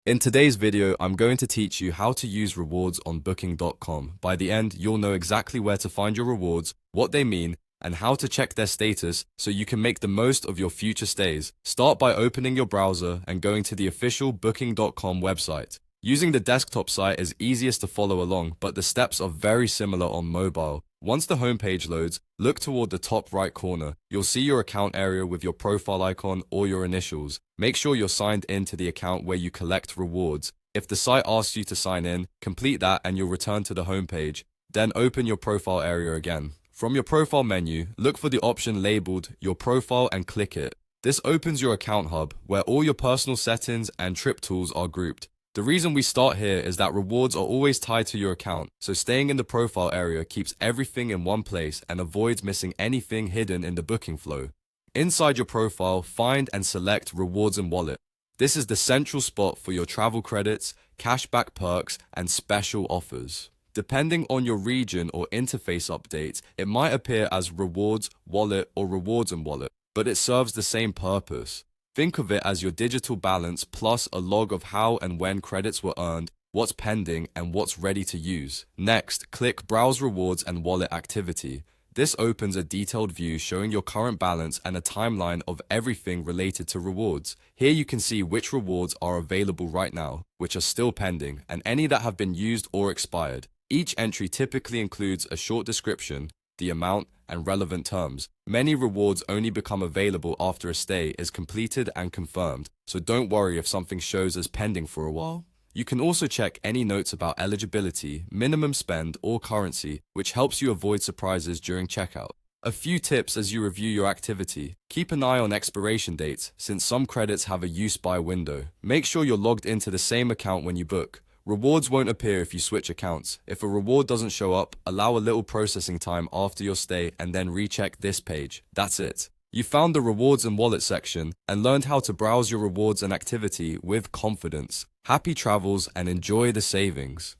In today's video, I'm going to teach you how to use rewards on Booking.com. By the end, you'll know exactly where to find your rewards, what they mean, and how to check their status so you can make the most of your future stays. Start by opening your browser and going to the official Booking.com website. Using the desktop site is easiest to follow along, but the steps are very similar on mobile. Once the homepage loads, look toward the top right corner. You'll see your account area with your profile icon or your initials. Make sure you're signed in to the account where you collect rewards. If the site asks you to sign in, complete that and you'll return to the homepage. Then open your profile area again. From your profile menu, look for the option labeled Your Profile and click it. This opens your account hub, where all your personal settings and trip tools are grouped. The reason we start here is that rewards are always tied to your account, so staying in the profile area keeps everything in one place and avoids missing anything hidden in the booking flow. Inside your profile, find and select Rewards and Wallet. This is the central spot for your travel credits, cashback perks, and special offers. Depending on your region or interface updates, it might appear as Rewards, Wallet, or Rewards and Wallet, but it serves the same purpose. Think of it as your digital balance plus a log of how and when credits were earned, what's pending, and what's ready to use. Next, click Browse Rewards and Wallet Activity. This opens a detailed view showing your current balance and a timeline of everything related to rewards. Here you can see which rewards are available right now, which are still pending, and any that have been used or expired. Each entry typically includes a short description, the amount, and relevant terms. Many rewards only become available after a stay is completed and confirmed, so don't worry if something shows as pending for a while. You can also check any notes about eligibility, minimum spend, or currency, which helps you avoid surprises during checkout. A few tips as you review your activity. Keep an eye on expiration dates, since some credits have a use-by window. Make sure you're logged into the same account when you book. Rewards won't appear if you switch accounts. If a reward doesn't show up, allow a little processing time after your stay and then recheck this page. That's it. You found the Rewards and Wallet section and learned how to browse your rewards and activity with confidence. Happy travels and enjoy the savings.